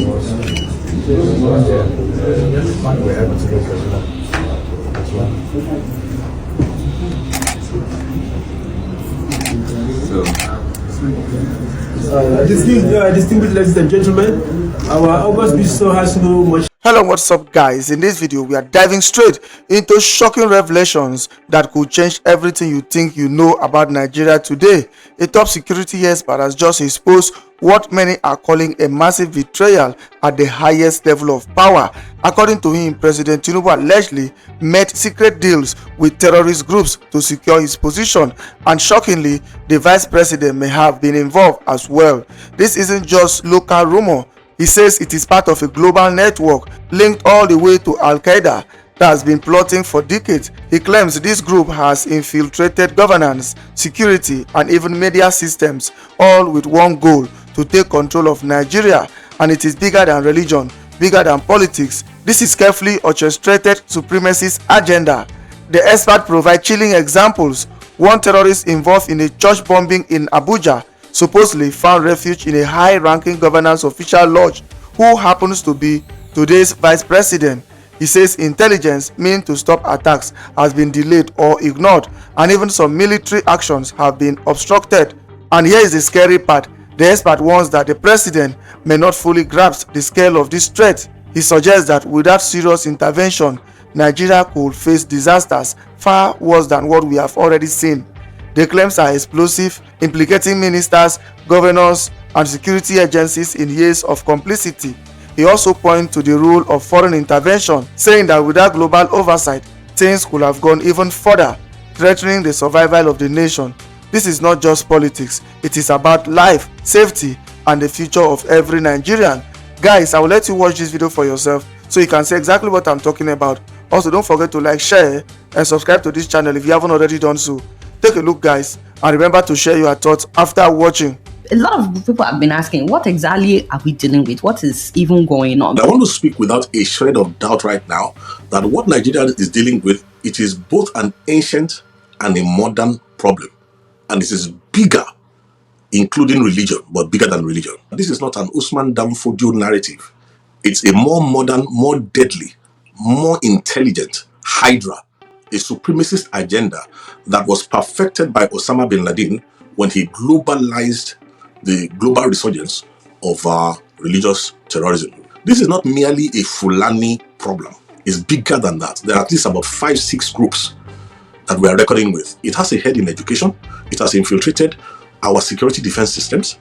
Distinguished ladies and gentlemen, our August visitor has no much. Hello, what's up guys? In this video we are diving straight into shocking revelations that could change everything you think you know about Nigeria today. A top security expert has just exposed what many are calling a massive betrayal at the highest level of power. According to him, President Tinubu allegedly made secret deals with terrorist groups to secure his position, and shockingly, the vice president may have been involved as well. This isn't just local rumor. He says it is part of a global network linked all the way to Al-Qaeda that has been plotting for decades. He claims this group has infiltrated governance, security, and even media systems, all with one goal: to take control of Nigeria. And it is bigger than religion, bigger than politics. This is carefully orchestrated supremacist agenda. The expert provides chilling examples. One terrorist involved in a church bombing in Abuja supposedly found refuge in a high-ranking governance official lodge who happens to be today's vice president. He says intelligence meant to stop attacks has been delayed or ignored, and even some military actions have been obstructed. And here is the scary part: the expert warns that the president may not fully grasp the scale of this threat. He suggests that without serious intervention, Nigeria could face disasters far worse than what we have already seen. The claims are explosive, implicating ministers, governors, and security agencies in years of complicity. He also points to the role of foreign intervention, saying that without global oversight, things could have gone even further, threatening the survival of the nation. This is not just politics, it is about life, safety, and the future of every Nigerian. Guys, I will let you watch this video for yourself so you can see exactly what I'm talking about. Also, don't forget to like, share, and subscribe to this channel if you haven't already done so. Take a look, guys, and remember to share your thoughts after watching. A lot of people have been asking, what exactly are we dealing with? What is even going on? I want to speak without a shred of doubt right now that what Nigeria is dealing with, it is both an ancient and a modern problem. And this is bigger, including religion, but bigger than religion. This is not an Usman Danfodio narrative. It's a more modern, more deadly, more intelligent hydra, a supremacist agenda that was perfected by Osama bin Laden when he globalized the global resurgence of religious terrorism. This is not merely a Fulani problem. It's bigger than that. There are at least about 5-6 groups that we are reckoning with. It has a head in education. It has infiltrated our security defense systems.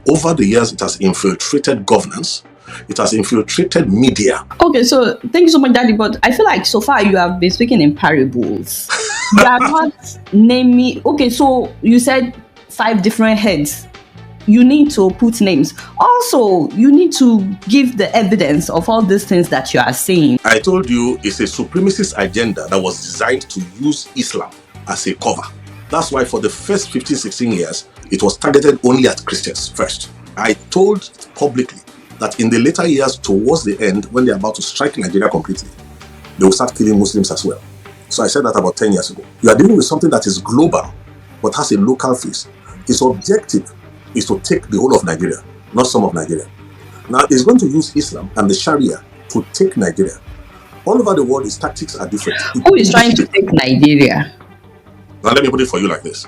Over the years, it has infiltrated governance. It has infiltrated media. Okay, so thank you so much, Daddy, but I feel like so far you have been speaking in parables. You are not naming. Okay, so you said 5 different heads. You need to put names. Also, you need to give the evidence of all these things that you are saying. I told you it's a supremacist agenda that was designed to use Islam as a cover. That's why for the first 15-16 years, it was targeted only at Christians first. I told publicly that in the later years, towards the end, when they're about to strike Nigeria completely, they will start killing Muslims as well. So I said that about 10 years ago. You are dealing with something that is global, but has a local face. Its objective is to take the whole of Nigeria, not some of Nigeria. Now, it's going to use Islam and the Sharia to take Nigeria. All over the world, its tactics are different. Who is trying to take Nigeria? Now, let me put it for you like this.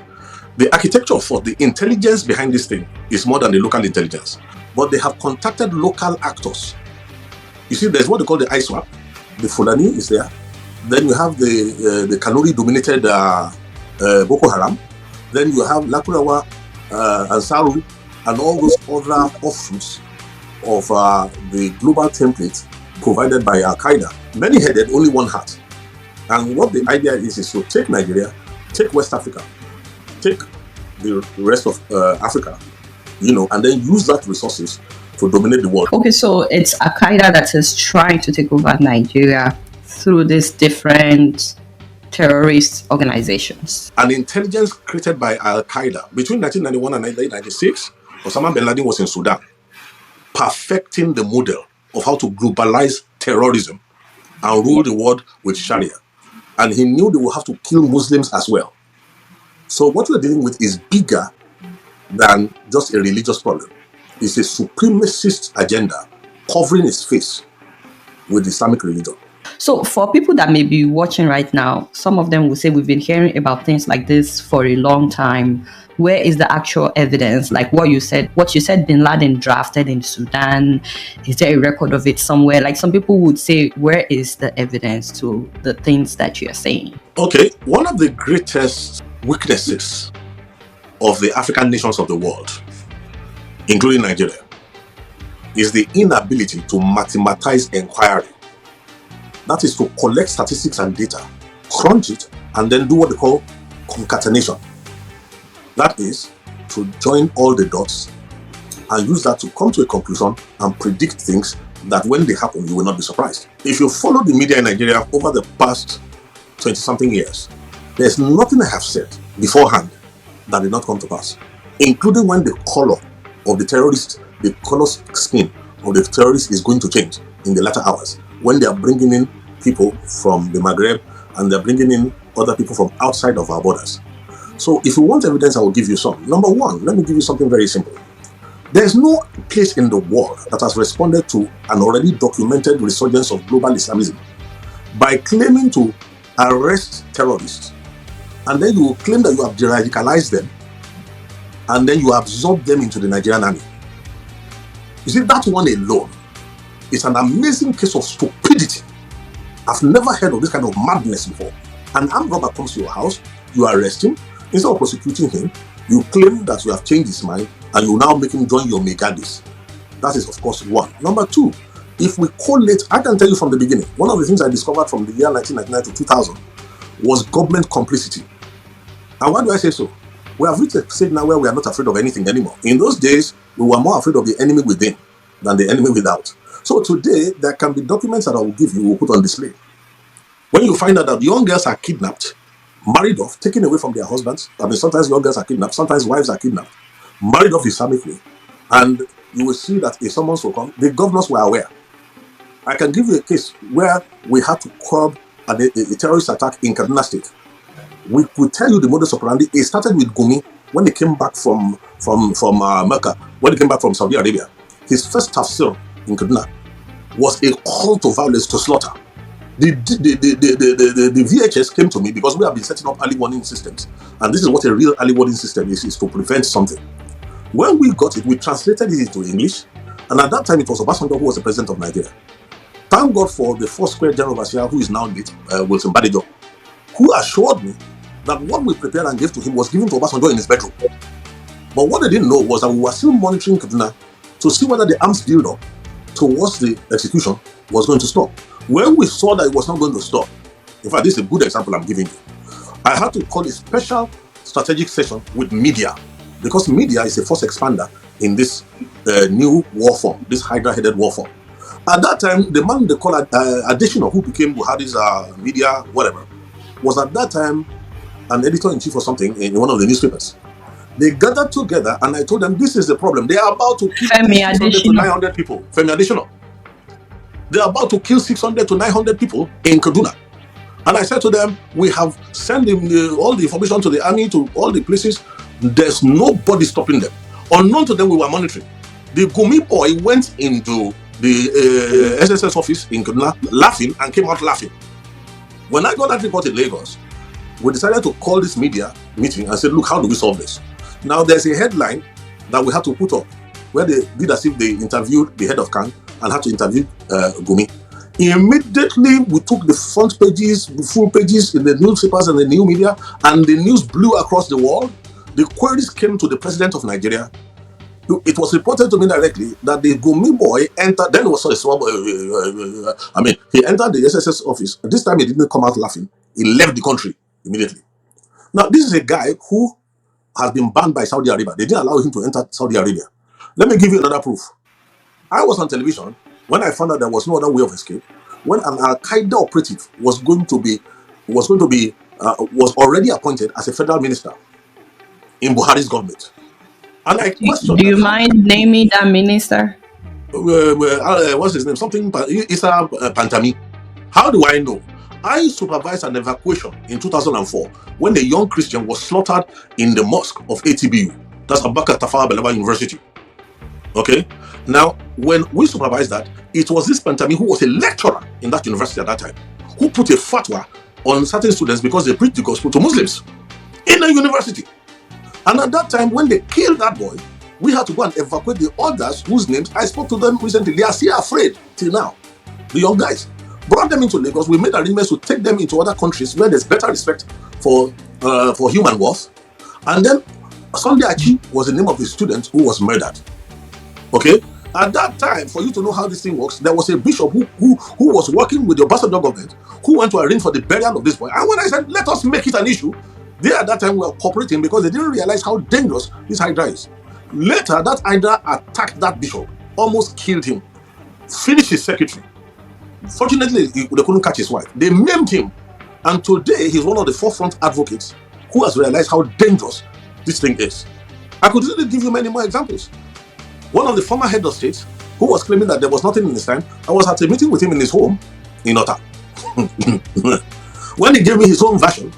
The architecture for the intelligence behind this thing is more than the local intelligence. But they have contacted local actors. You see, there's what they call the ISWAP. The Fulani is there. Then you have the Kanuri-dominated Boko Haram. Then you have Lakurawa, Ansaru, and all those other offshoots of the global template provided by Al-Qaeda. Many-headed, only one heart. And what the idea is to take Nigeria, take West Africa, take the rest of Africa, and then use that resources to dominate the world. Okay, so it's Al-Qaeda that is trying to take over Nigeria through these different terrorist organizations. An intelligence created by Al-Qaeda between 1991 and 1996, Osama bin Laden was in Sudan, perfecting the model of how to globalize terrorism and rule the world with Sharia. And he knew they would have to kill Muslims as well. So what we're dealing with is bigger than just a religious problem. It's a supremacist agenda covering his face with Islamic religion. So, for people that may be watching right now, some of them will say we've been hearing about things like this for a long time. Where is the actual evidence? Like what you said, Bin Laden drafted in Sudan. Is there a record of it somewhere? Like some people would say, where is the evidence to the things that you're saying? Okay, one of the greatest weaknesses of the African nations of the world, including Nigeria, is the inability to mathematize inquiry. That is to collect statistics and data, crunch it, and then do what they call concatenation. That is to join all the dots and use that to come to a conclusion and predict things that when they happen, you will not be surprised. If you follow the media in Nigeria over the past 20-something years, there's nothing I have said beforehand that did not come to pass, including when the color of the terrorist, the color skin of the terrorist is going to change in the latter hours, when they are bringing in people from the Maghreb and they're bringing in other people from outside of our borders. So if you want evidence, I will give you some. Number one, let me give you something very simple. There's no place in the world that has responded to an already documented resurgence of global Islamism by claiming to arrest terrorists, and then you will claim that you have de-radicalized them, and then you absorb them into the Nigerian army. You see, that one alone is an amazing case of stupidity. I've never heard of this kind of madness before. An armed robber comes to your house, you arrest him, instead of prosecuting him, you claim that you have changed his mind and you now make him join your megadis. That is, of course, one. Number two, if we collate, I can tell you from the beginning, one of the things I discovered from the year 1999 to 2000 was government complicity. And why do I say so? We have reached a stage now where we are not afraid of anything anymore. In those days, we were more afraid of the enemy within than the enemy without. So today, there can be documents that I will give you, will put on display. When you find out that young girls are kidnapped, married off, taken away from their husbands, I mean, sometimes young girls are kidnapped, sometimes wives are kidnapped, married off Islamically, and you will see that if someone will come, the governors were aware. I can give you a case where we had to curb a terrorist attack in Kaduna State. We could tell you the modus operandi. It started with Gumi when he came back from Mecca, when he came back from Saudi Arabia. His first tafsir in Kaduna was a call to violence, to slaughter. The VHS came to me because we have been setting up early warning systems, and this is what a real early warning system is to prevent something. When we got it, we translated it into English, and at that time it was Obasanjo who was the president of Nigeria. Thank God for the first square general overseer, who is now late, Wilson Badejo, who assured me that what we prepared and gave to him was given to Obasanjo in his bedroom. But what they didn't know was that we were still monitoring Kaduna to see whether the arms build-up towards the execution was going to stop. When we saw that it was not going to stop, in fact, this is a good example I'm giving you. I had to call a special strategic session with media, because media is a force expander in this new war form, this hydra-headed war form. At that time, the man they call Additional, who became Buhari's media, whatever, was at that time an editor-in-chief or something in one of the newspapers. They gathered together and I told them, this is the problem. They are about to kill 600 to 900 people. Femi Additional. They are about to kill 600 to 900 people in Kaduna. And I said to them, we have sent all the information to the army, to all the places. There's nobody stopping them. Unknown to them, we were monitoring. The Gumi boy went into the SSS office in Kaduna laughing and came out laughing. When I got that report in Lagos, we decided to call this media meeting and said, look, how do we solve this? Now, there's a headline that we had to put up where they did as if they interviewed the head of CAN and had to interview Gumi. Immediately, we took the front pages, the full pages in the newspapers and the new media, and the news blew across the world. The queries came to the president of Nigeria. It was reported to me directly that the Gumi boy entered, then it was a small, he entered the SSS office. This time he didn't come out laughing. He left the country immediately. Now, this is a guy who has been banned by Saudi Arabia. They didn't allow him to enter Saudi Arabia. Let me give you another proof. I was on television when I found out there was no other way of escape. When an Al-Qaeda operative was already appointed as a federal minister in Buhari's government. And I questioned. Do you mind naming that minister? What's his name? Something Issa Pantami. How do I know? I supervised an evacuation in 2004 when a young Christian was slaughtered in the mosque of ATBU. That's Abubakar Tafawa Balewa University. Okay? Now, when we supervised that, it was this Pantami who was a lecturer in that university at that time, who put a fatwa on certain students because they preached the gospel to Muslims in a university. And at that time, when they killed that boy, we had to go and evacuate the others whose names I spoke to them recently. They are still afraid till now. The young guys brought them into Lagos. We made arrangements to take them into other countries where there's better respect for human worth. And then Sunday Achi was the name of the student who was murdered. Okay, at that time, for you to know how this thing works, there was a bishop who was working with the ambassador government who went to arrange for the burial of this boy. And when I said let us make it an issue, they at that time were cooperating because they didn't realize how dangerous this hydra is. Later, that hydra attacked that bishop, almost killed him, finished his secretary. Fortunately, they couldn't catch his wife. They maimed him, and today he's one of the forefront advocates who has realized how dangerous this thing is. I could really give you many more examples. One of the former head of states who was claiming that there was nothing in his time, I was at a meeting with him in his home in Ota. When he gave me his own version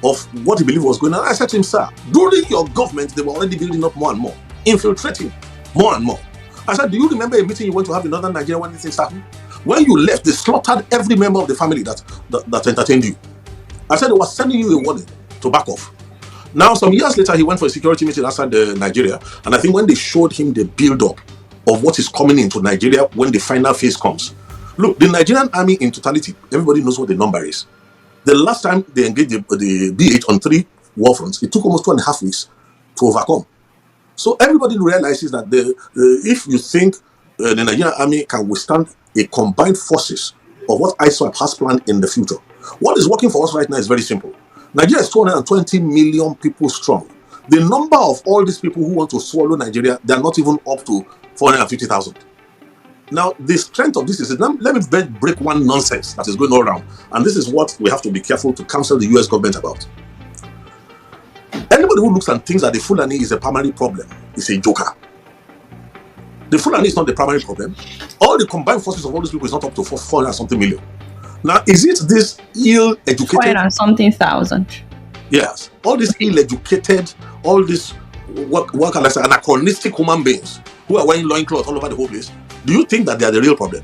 of what he believed was going on, I said to him, sir, during your government, they were already building up more and more, infiltrating more and more. I said, do you remember a meeting you went to have in Northern Nigeria when this thing started? When you left, they slaughtered every member of the family that entertained you. I said, they were sending you a warning to back off. Now, some years later, he went for a security meeting outside Nigeria, and I think when they showed him the build-up of what is coming into Nigeria when the final phase comes. Look, the Nigerian army in totality, everybody knows what the number is. The last time they engaged the BH on 3 war fronts, it took almost 2.5 weeks to overcome. So everybody realizes that if you think the Nigerian army can withstand a combined forces of what ISWAP has planned in the future, what is working for us right now is very simple. Nigeria is 220 million people strong. The number of all these people who want to swallow Nigeria, they are not even up to 450,000. Now, the strength of this is, let me break one nonsense that is going all around. And this is what we have to be careful to counsel the US government about. Anybody who looks and thinks that the Fulani is a primary problem is a joker. The Fulani is not the primary problem. All the combined forces of all these people is not up to 400 and something million. Now, is it this ill-educated... 400 and something thousand. Yes. All these ill-educated, all these, what can I say, anachronistic human beings who are wearing loincloths all over the whole place, do you think that they are the real problem?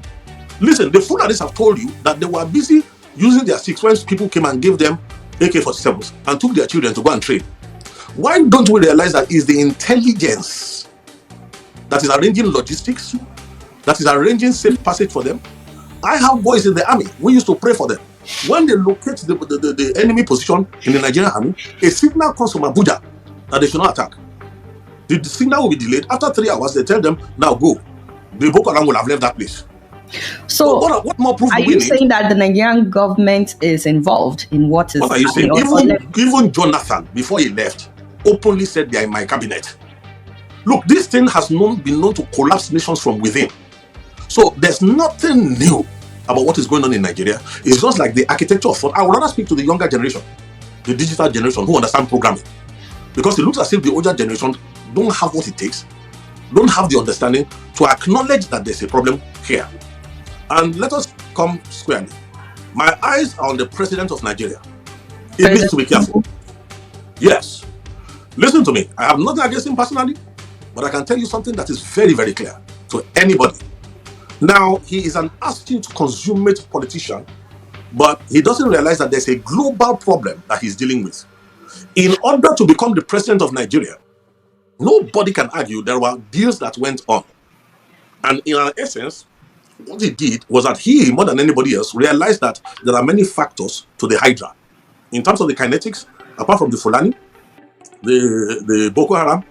Listen, the Fulanis have told you that they were busy using their six when people came and gave them AK-47s and took their children to go and train. Why don't we realize that it's the intelligence that is arranging logistics, that is arranging safe passage for them? I have boys in the army. We used to pray for them. When they locate the enemy position in the Nigerian army, a signal comes from Abuja that they should not attack. The signal will be delayed. After 3 hours, they tell them, now go. The Boko Haram will have left that place. So what more proof are do we you need? saying that the Nigerian government is involved in what is What are you saying? happening? Even Jonathan, before he left, openly said they are in my cabinet. Look, this thing has been known to collapse nations from within. So there's nothing new about what is going on in Nigeria. It's just like the architecture of thought. I would rather speak to the younger generation, the digital generation who understand programming. Because it looks as if the older generation don't have what it takes, don't have the understanding to acknowledge that there's a problem here. And let us come squarely. My eyes are on the president of Nigeria. He needs to be careful. Yes. Listen to me. I have nothing against him personally, but I can tell you something that is very, very clear to anybody. Now, he is an astute consummate politician, but he doesn't realize that there's a global problem that he's dealing with. In order to become the president of Nigeria, nobody can argue there were deals that went on. And in essence, what he did was that he, more than anybody else, realized that there are many factors to the hydra. In terms of the kinetics, apart from the Fulani, the Boko Haram,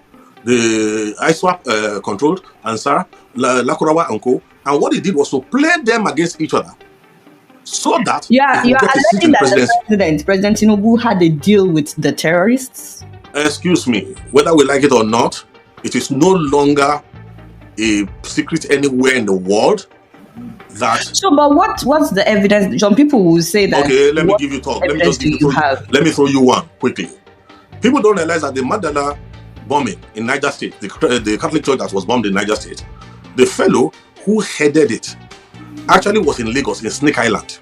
the ISWAP controlled, Ansar, Lakurawa and Co. And what he did was to play them against each other. So that you are alleging that President Tinubu had a deal with the terrorists? Excuse me, whether we like it or not, it is no longer a secret anywhere in the world that... So, but what's the evidence? Some people will say that... Okay, let me give you talk. Let me throw you one quickly. People don't realize that the Mandela bombing in Niger State, the Catholic church that was bombed in Niger State, the fellow who headed it actually was in Lagos, in Snake Island,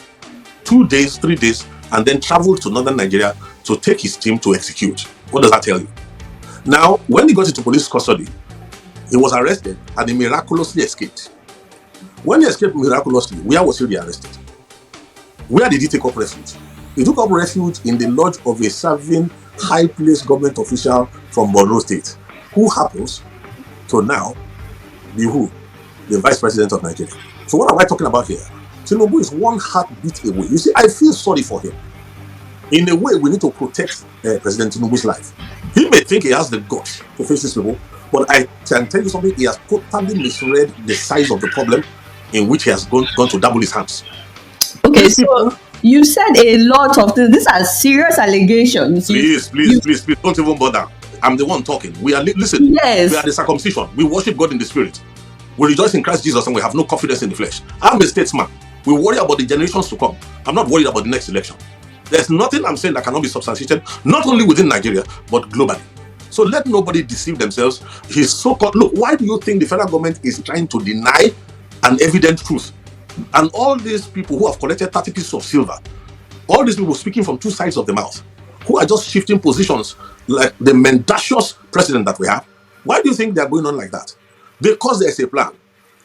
2 days, 3 days, and then traveled to northern Nigeria to take his team to execute. What does that tell you? Now, when he got into police custody, he was arrested and he miraculously escaped. When he escaped miraculously, where was he arrested? Where did he take up refuge? He took up refuge in the lodge of a serving high-placed government official from Borno State, who happens to now be who? The Vice President of Nigeria. So what am I talking about here? Tinubu is one heartbeat away. You see, I feel sorry for him. In a way, we need to protect President Tinubu's life. He may think he has the guts to face this people, but I can tell you something, he has totally misread the size of the problem in which he has gone to double his hands. Okay, so you said a lot of things. These are serious allegations. Please, don't even bother. I'm the one talking. We are, listen, yes. We are the circumcision. We worship God in the spirit. We rejoice in Christ Jesus and we have no confidence in the flesh. I'm a statesman. We worry about the generations to come. I'm not worried about the next election. There's nothing I'm saying that cannot be substantiated, not only within Nigeria, but globally. So let nobody deceive themselves. He's so-called, look, why do you think the federal government is trying to deny an evident truth? And all these people who have collected 30 pieces of silver, all these people speaking from two sides of the mouth, who are just shifting positions like the mendacious president that we have, why do you think they're going on like that? Because there's a plan.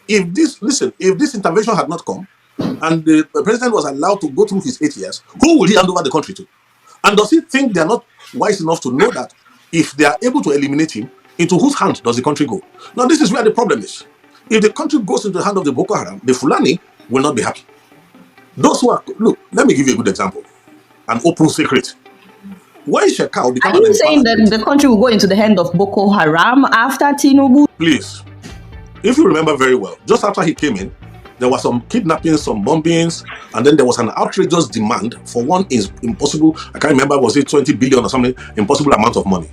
If this intervention had not come, and the president was allowed to go through his 8 years, who will he hand over the country to? And does he think they are not wise enough to know that if they are able to eliminate him, into whose hand does the country go? Now, this is where the problem is. If the country goes into the hand of the Boko Haram, the Fulani will not be happy. Those who are, look, let me give you a good example. An open secret. When Shekau became Are you saying that the country will go into the hand of Boko Haram after Tinubu? Please, if you remember very well, just after he came in, there was some kidnappings, some bombings, and then there was an outrageous demand for one impossible, I can't remember, was it 20 billion or something, impossible amount of money.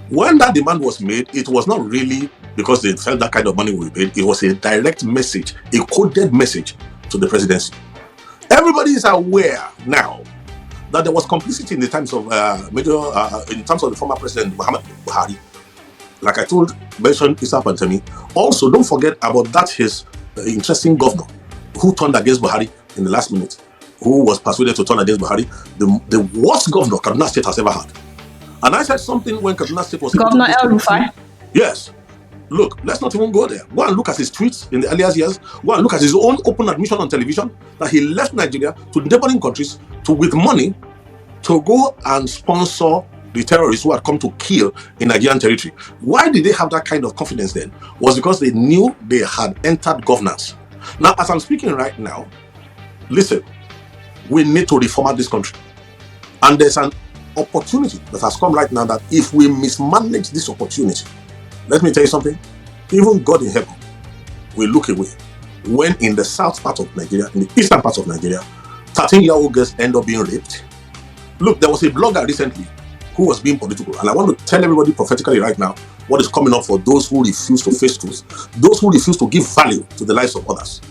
When that demand was made, it was not really because they felt that kind of money would be paid. It was a direct message, a coded message to the presidency. Everybody is aware now that there was complicity in the times of in terms of the former president Muhammad Buhari. Like I mentioned Issa Pantemi. Also, don't forget about that his interesting governor who turned against Buhari in the last minute, who was persuaded to turn against Buhari, the worst governor Kaduna State has ever had. And I said something when Kaduna State was Governor El Rufai. Yes. Look, let's not even go there. Go and look at his tweets in the earlier years. Go and look at his own open admission on television that he left Nigeria to neighboring countries with money to go and sponsor the terrorists who had come to kill in Nigerian territory. Why did they have that kind of confidence then? Was because they knew they had entered governance. Now, as I'm speaking right now, listen, we need to reformat this country. And there's an opportunity that has come right now that if we mismanage this opportunity, let me tell you something, even God in heaven will look away. When in the south part of Nigeria, in the eastern part of Nigeria, 13-year-old girls end up being raped. Look, there was a blogger recently who was being political, and I want to tell everybody prophetically right now what is coming up for those who refuse to face truth, those who refuse to give value to the lives of others.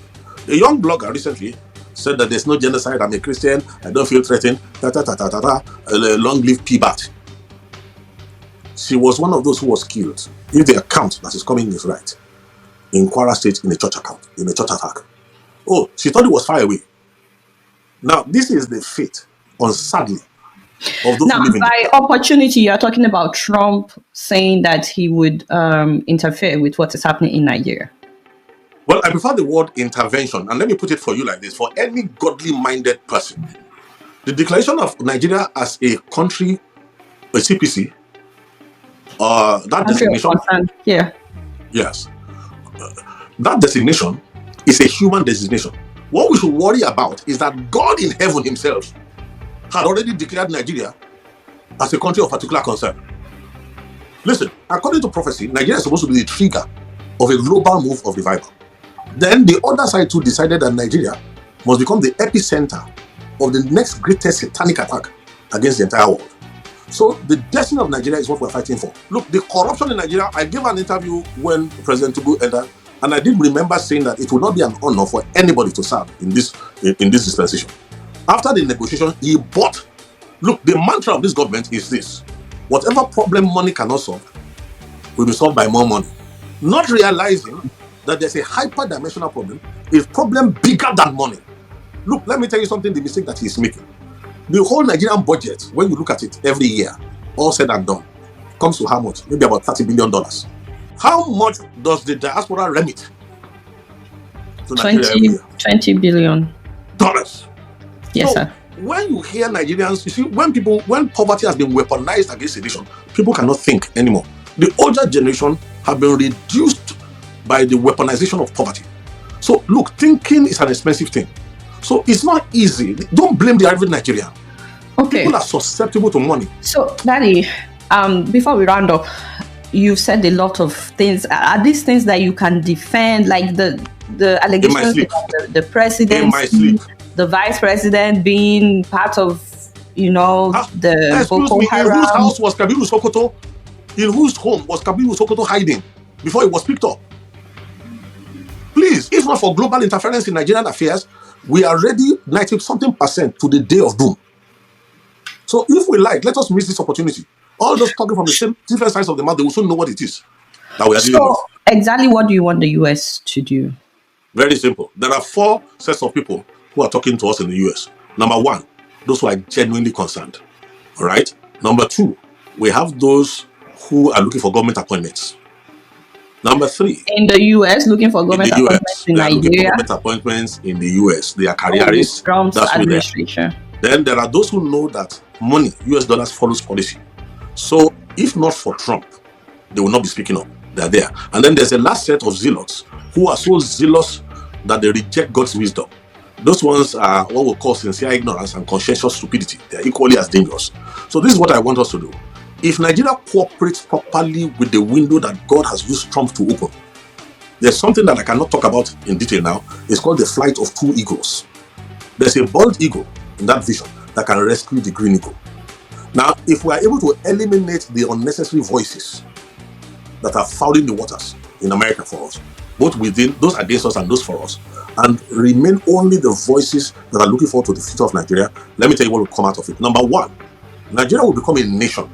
A young blogger recently said that there's no genocide, I'm a Christian, I don't feel threatened, long live P-Bat. She was one of those who was killed, if the account that is coming is right, in Kwara State in a church attack. Oh, she thought it was far away. Now, this is the fate, sadly, of those now, who live in by opportunity, you're talking about Trump saying that he would interfere with what is happening in Nigeria. Well, I prefer the word intervention, and let me put it for you like this. For any godly-minded person, the declaration of Nigeria as a country, a CPC, that designation, yeah, yes, that designation is a human designation. What we should worry about is that God in heaven himself had already declared Nigeria as a country of particular concern. Listen, according to prophecy, Nigeria is supposed to be the trigger of a global move of revival. Then the other side too decided that Nigeria must become the epicenter of the next greatest satanic attack against the entire world. So the destiny of Nigeria is what we're fighting for. Look, the corruption in Nigeria, I gave an interview when President Tinubu entered, and I did remember saying that it would not be an honor for anybody to serve in this dispensation. After the negotiation, he bought. Look, the mantra of this government is this: whatever problem money cannot solve will be solved by more money. Not realizing that there's a hyper-dimensional problem, a problem bigger than money. Look, let me tell you something, the mistake that he's making. The whole Nigerian budget, when you look at it every year, all said and done, comes to how much? Maybe about $30 billion. How much does the diaspora remit to Nigeria every year. 20 billion. Dollars. Yes, So, sir. when you hear Nigerians, you see, when poverty has been weaponized against a nation, people cannot think anymore. The older generation have been reduced by the weaponization of poverty. So, look, thinking is an expensive thing. So, it's not easy. Don't blame the average Nigerian. Okay. People are susceptible to money. So, Daddy, before we round up, you said a lot of things. Are these things that you can defend, like the allegations about the president, In my sleep. the vice president being part of, the Boko Haram? In whose house was Kabiru Sokoto? In whose home was Kabiru Sokoto hiding before it was picked up? Please, if not for global interference in Nigerian affairs, we are ready 90-something% to the day of doom. So if we like, let us miss this opportunity. All those talking from the same different sides of the mouth, they will soon know what it is that we are dealing with. Exactly what do you want the US to do? Very simple. There are 4 sets of people who are talking to us in the US. Number 1, those who are genuinely concerned. All right. Number 2, we have those who are looking for government appointments. Number 3, in the US, looking for government appointments in Nigeria. Government appointments in the US. They are careerists. Trump's administration. Then there are those who know that money, US dollars, follows policy. So if not for Trump, they will not be speaking up. They are there. And then there's a last set of zealots who are so zealous that they reject God's wisdom. Those ones are what we call sincere ignorance and conscientious stupidity. They are equally as dangerous. So this is what I want us to do. If Nigeria cooperates properly with the window that God has used Trump to open, there's something that I cannot talk about in detail now. It's called the flight of 2 eagles. There's a bald eagle in that vision that can rescue the green eagle. Now, if we are able to eliminate the unnecessary voices that are fouling the waters in America for us, both within those against us and those for us, and remain only the voices that are looking forward to the future of Nigeria, let me tell you what will come out of it. Number 1, Nigeria will become a nation.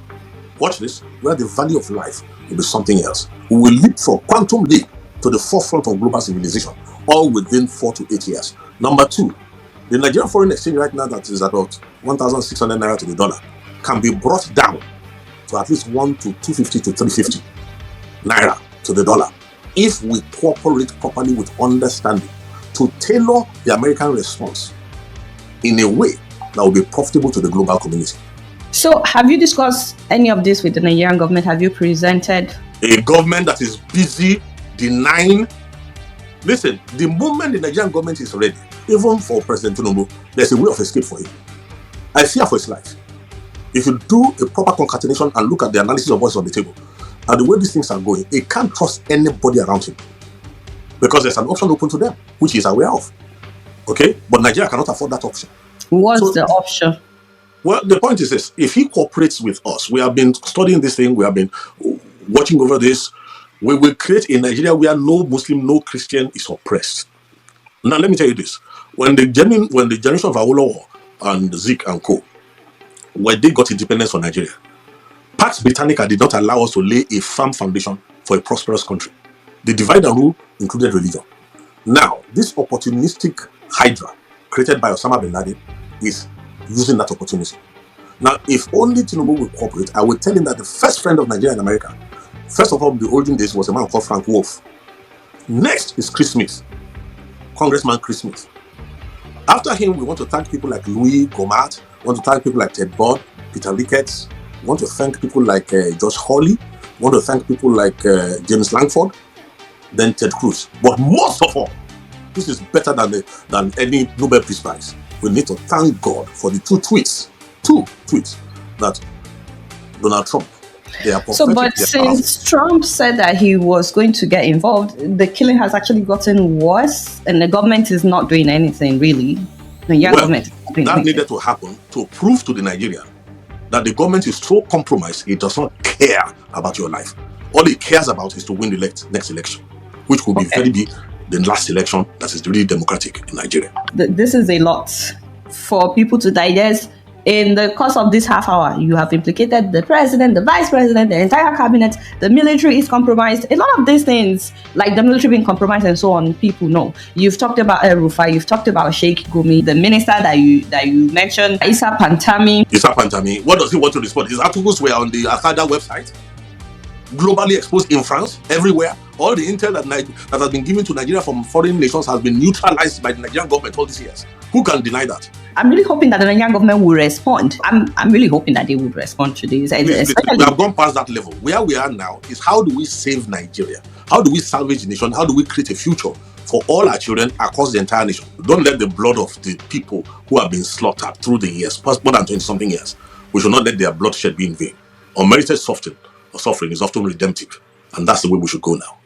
Watch this, where the value of life will be something else. We will leap from quantum leap to the forefront of global civilization, all within 4 to 8 years. Number 2, the Nigerian foreign exchange right now that is about 1,600 naira to the dollar can be brought down to at least 1 to 250 to 350 naira to the dollar if we cooperate properly with understanding to tailor the American response in a way that will be profitable to the global community. So have you discussed any of this with the Nigerian government? Have you presented a government that is busy denying? Listen, the moment the Nigerian government is ready, even for President Tinubu, there's a way of escape for him. I fear for his life. If you do a proper concatenation and look at the analysis of what's on the table and the way these things are going, he can't trust anybody around him because there's an option open to them, which he's aware of. Okay? But Nigeria cannot afford that option. What's the option? Well, the point is this. If he cooperates with us, we have been studying this thing, we have been watching over this, we will create a Nigeria where no Muslim, no Christian is oppressed. Now, let me tell you this. When the generation of Awolowo and Zik and Co., when they got independence from Nigeria, Pax Britannica did not allow us to lay a firm foundation for a prosperous country. The divide and rule included religion. Now, this opportunistic hydra created by Osama bin Laden is using that opportunity. Now, if only Tinubu will cooperate, I will tell him that the first friend of Nigeria in America, first of all, in the olden days, was a man called Frank Wolf. Next is Chris Smith, Congressman Chris Smith. After him, we want to thank people like Louis Gohmert, we want to thank people like Ted Budd, Peter Ricketts, we want to thank people like Josh Hawley, we want to thank people like James Langford, then Ted Cruz. But most of all, this is better than any Nobel Peace Prize. We need to thank God for the two tweets that Donald Trump. They are prophetic. So, but since Trump said that he was going to get involved, the killing has actually gotten worse, and the government is not doing anything really. The government needed to happen to prove to the Nigerian that the government is so compromised it does not care about your life. All it cares about is to win the next election, which will be very big. The last election that is really democratic in Nigeria. This is a lot for people to digest. In the course of this half hour, you have implicated the president, the vice president, the entire cabinet, the military is compromised. A lot of these things, like the military being compromised and so on, people know. You've talked about El Rufai, you've talked about Sheikh Gumi, the minister that you mentioned, Issa Pantami. What does he want to respond? His articles were on the Akada website, globally exposed in France, everywhere. All the intel that has been given to Nigeria from foreign nations has been neutralized by the Nigerian government all these years. Who can deny that? I'm really hoping that the Nigerian government will respond. I'm really hoping that they would respond to this. We have gone past that level. Where we are now is how do we save Nigeria? How do we salvage the nation? How do we create a future for all our children across the entire nation? Don't let the blood of the people who have been slaughtered through the years, past more than 20-something years, we should not let their bloodshed be in vain. Unmerited suffering is often redemptive. And that's the way we should go now.